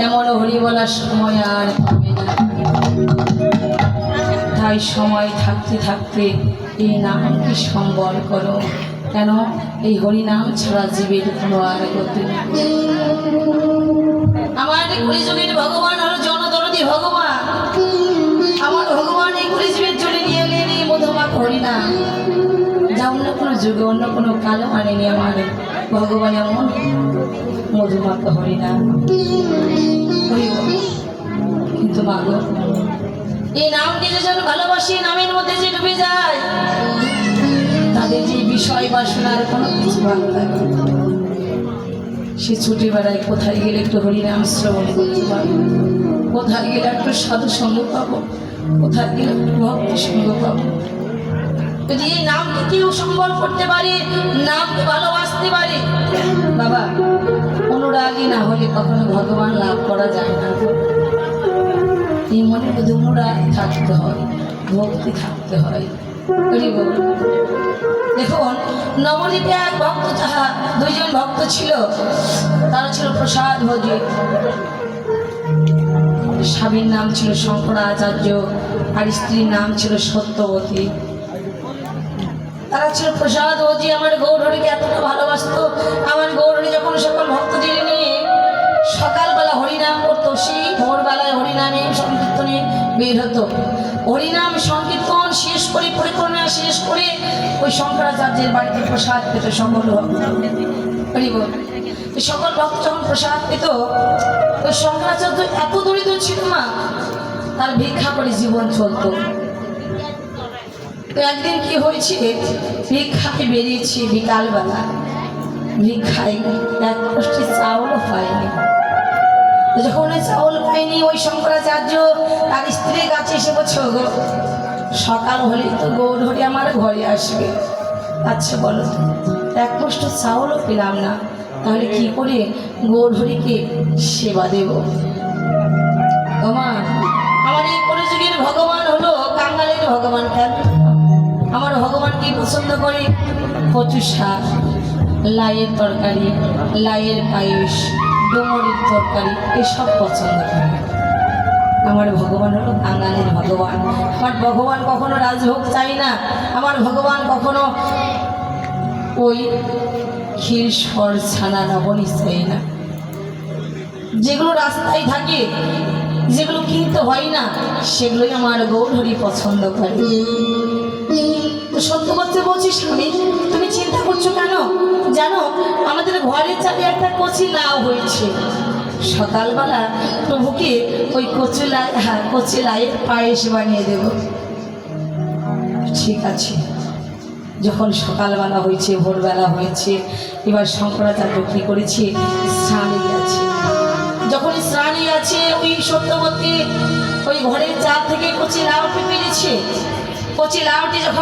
এমন হরি বলার সময় আর পাবে না। তাই সময় থাকতে থাকতে এই নামকে সম্বল করো, কেন এই হরিনাম ছাড়া জীবের কোনো আর গতি নেই। আমার কলিযুগের ভগবান হলো জনদরদি ভগবান। আমার ভগবান এই কলিযুগের জন্য নিয়ে এলেন এই মধুমাখ হরিনাম, যা অন্য কোনো যুগে অন্য কোনো কালো আনেনি। আমার ভগবান এমন মধুমাখ হরিনাম। কিন্তু মাগো, এই নামকে যে যেন ভালোবাসি, নামের মধ্যে যে ডুবে যায়, তাদের যে বিষয় বাসনার কোনো কিছু ভালো লাগে, সে ছুটে বেড়ায় কোথায় গেলে একটু হরিনাম শ্রবণ করতে পারবো, কোথায় গেলে একটু সাধু সঙ্গ পাবো, কোথায় গেলে একটু ভক্তি সঙ্গ পাবো। যদি এই নামকে কেউ সম্বল করতে পারে, নামকে ভালোবাসতে পারে, বাবা অনুরাগী না হলে কখনো ভগবান লাভ করা যায় না। এই মনের মধ্যে অনুরাগ থাকতে হয়, ভক্তি থাকতে হয়। দেখুন নবদ্বীপে এক ভক্ত, যাহা দুইজন ভক্ত ছিল, তারা ছিল প্রসাদ ভোজী। স্বামীর নাম ছিল শঙ্করাচার্য আর স্ত্রীর নাম ছিল সত্যবতী। তারা ছিল প্রসাদ ভোজী। আমার গৌরহরিকে এতটা ভালোবাসত। আমার গৌরহরি যখন সকল ভক্তদের নিয়ে সকালবেলা হরিনাম করতো, সেই ভোরবেলায় হরিনামে সংকীর্তনে বের হতো। হরিনাম সংকীর্তন শেষ করে, পরিক্রমা শেষ করে ওই শঙ্করাচার্যের বাড়িতে প্রসাদ পেত সকল ভক্ত। সকল ভক্ত যখন প্রসাদ পেত, ওই শঙ্করাচার্য এত দরিদ্র ছিল না, তার ভিক্ষা করে জীবন চলত। তো একদিন কি হয়েছে, ভিক্ষায় বেরিয়েছে বিকালবেলা, ভিক্ষায় এক কষ্টি চাউলও পায়নি। যখন ওই চাউল পায়নি, ওই শঙ্করাচার্য তার স্ত্রীর কাছে এসে বলছে, গো সকাল হলেই তো গৌরহরি আমার ঘরে আসবে, আচ্ছা বলো এক কষ্ট চাউলও পেলাম না, তাহলে কি করে গৌরহরিকে সেবা দেব? আমার এই কলিযুগের ভগবান হলো কাঙ্গালের ভগবান। কেন? আমার ভগবান কি পছন্দ করে? কচু শাক, লাইয়ের তরকারি, লাইয়ের পায়েস, ডুমুরের তরকারি, এসব পছন্দ করে। আমার ভগবান হলো কাঙ্গালের ভগবান। আমার ভগবান কখনো রাজভোগ চাই না। আমার ভগবান কখনো ওই ক্ষীর সর ছানা নবনী চাই না। যেগুলো রাস্তায় থাকে, যেগুলো কিনতে হয় না, সেগুলোই আমার গৌরহরি পছন্দ করে। সত্য করতে বলছি, স্বামী তুমি চিন্তা করছো কেন? জানো আমাদের ঘরের চালে একটা কচি লাউ হয়েছে, সকালবেলা প্রভুকে ওই কচি লাইয়ের পায়েস বানিয়ে দেব। ঠিক আছে। যখন সকালবেলা হয়েছে, ভোরবেলা হয়েছে, এবার শঙ্করাচার্য কি করেছে, স্নানে গেছে। যখন স্নানে গেছে, ওই সত্যবতী ওই ঘরের চাল থেকে কচি লাউটি পেরেছে। কচি লাউটি যখন